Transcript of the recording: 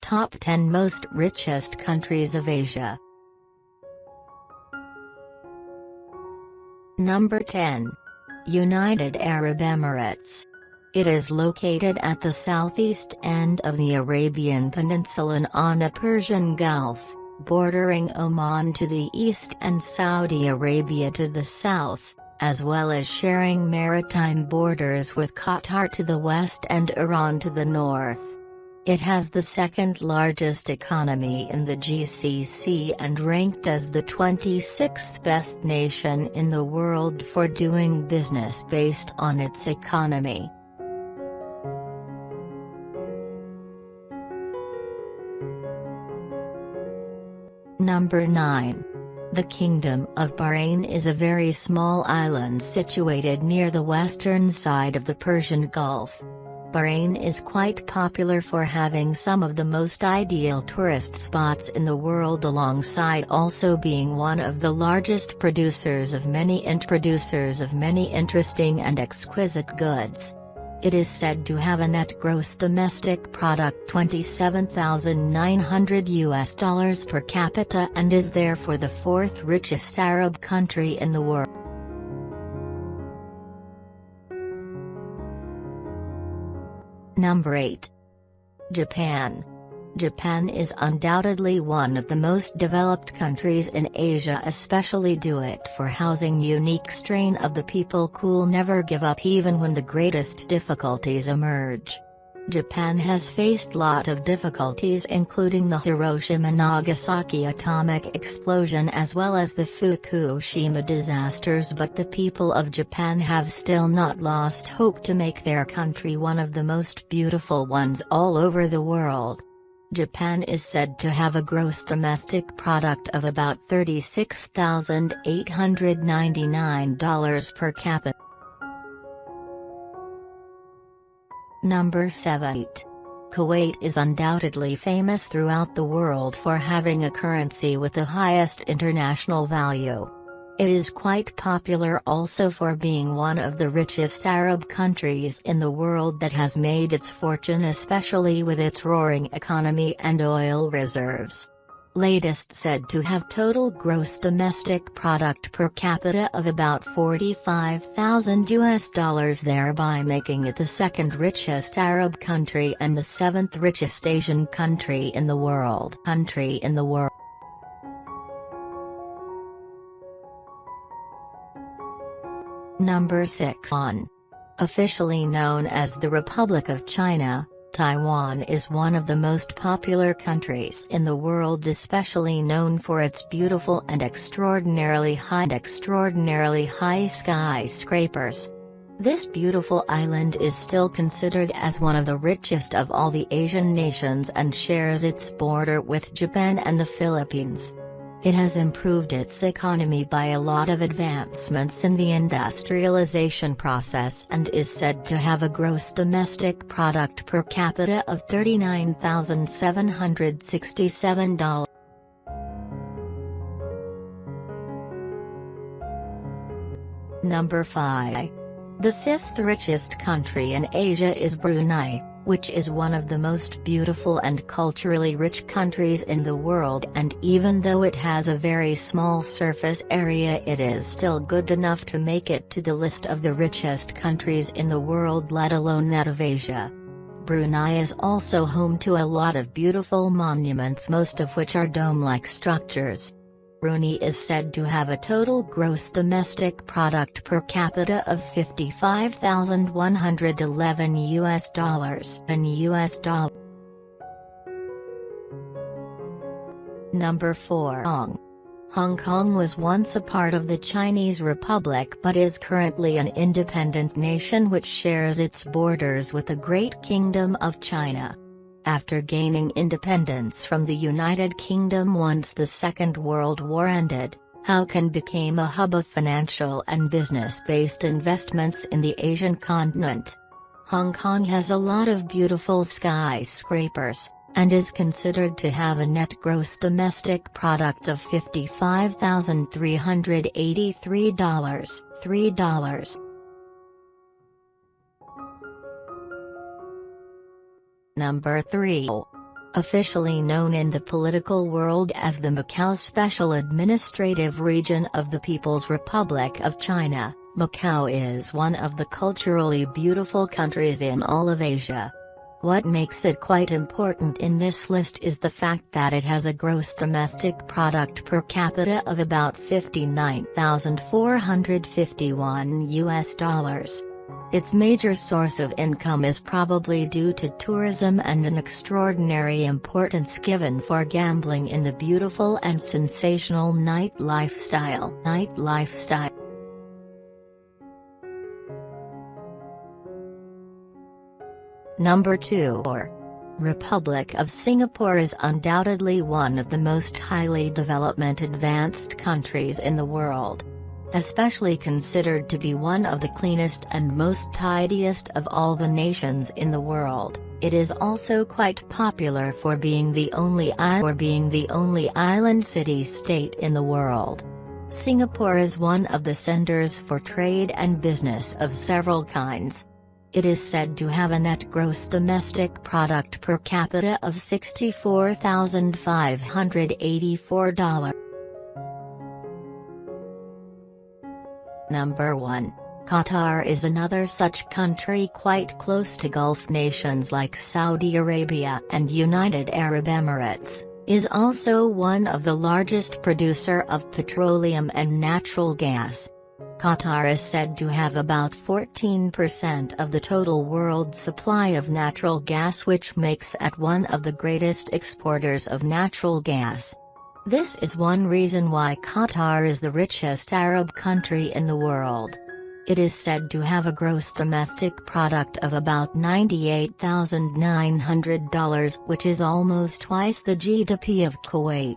Top 10 Most Richest Countries of Asia. Number 10. United Arab Emirates. It is located at the southeast end of the Arabian Peninsula and on the Persian Gulf, bordering Oman to the east and Saudi Arabia to the south, as well as sharing maritime borders with Qatar to the west and Iran to the north. It has the second largest economy in the GCC and ranked as the 26th best nation in the world for doing business based on its economy. Number 9. The Kingdom of Bahrain is a very small island situated near the western side of the Persian Gulf. Bahrain is quite popular for having some of the most ideal tourist spots in the world, alongside also being one of the largest producers of many interesting and exquisite goods. It is said to have a net gross domestic product $27,900 per capita and is therefore the fourth richest Arab country in the world. Number 8. Japan. Japan is undoubtedly one of the most developed countries in Asia, especially due it for housing unique strain of the people cool never give up even when the greatest difficulties emerge. Japan has faced lot of difficulties, including the Hiroshima-Nagasaki atomic explosion as well as the Fukushima disasters, but the people of Japan have still not lost hope to make their country one of the most beautiful ones all over the world. Japan is said to have a gross domestic product of about $36,899 per capita. Number 7. Kuwait is undoubtedly famous throughout the world for having a currency with the highest international value. It is quite popular also for being one of the richest Arab countries in the world that has made its fortune, especially with its roaring economy and oil reserves. Latest said to have total gross domestic product per capita of about $45,000, thereby making it the second richest Arab country and the seventh richest Asian country in the world. Number 6. Officially known as the Republic of China, Taiwan is one of the most popular countries in the world, especially known for its beautiful and extraordinarily high skyscrapers. This beautiful island is still considered as one of the richest of all the Asian nations and shares its border with Japan and the Philippines. It has improved its economy by a lot of advancements in the industrialization process and is said to have a gross domestic product per capita of $39,767. Number 5. The fifth richest country in Asia is Brunei, which is one of the most beautiful and culturally rich countries in the world, and even though it has a very small surface area, it is still good enough to make it to the list of the richest countries in the world, let alone that of Asia. Brunei is also home to a lot of beautiful monuments, most of which are dome-like structures. Brunei is said to have a total gross domestic product per capita of $55,111. Number 4. Hong Kong was once a part of the Chinese Republic but is currently an independent nation which shares its borders with the Great Kingdom of China. After gaining independence from the United Kingdom once the Second World War ended, Hong Kong became a hub of financial and business-based investments in the Asian continent. Hong Kong has a lot of beautiful skyscrapers, and is considered to have a net gross domestic product of $55,383. Number 3. Officially known in the political world as the Macau Special Administrative Region of the People's Republic of China, Macau is one of the culturally beautiful countries in all of Asia. What makes it quite important in this list is the fact that it has a gross domestic product per capita of about $59,451. Its major source of income is probably due to tourism and an extraordinary importance given for gambling in the beautiful and sensational night lifestyle. Number 2. Republic of Singapore is undoubtedly one of the most highly development advanced countries in the world. Especially considered to be one of the cleanest and most tidiest of all the nations in the world, it is also quite popular for being the only island city-state in the world. Singapore is one of the centers for trade and business of several kinds. It is said to have a net gross domestic product per capita of $64,584. Number 1. Qatar is another such country quite close to Gulf nations like Saudi Arabia and United Arab Emirates, is also one of the largest producer of petroleum and natural gas. Qatar is said to have about 14% of the total world supply of natural gas, which makes it one of the greatest exporters of natural gas. This is one reason why Qatar is the richest Arab country in the world. It is said to have a gross domestic product of about $98,900, which is almost twice the GDP of Kuwait.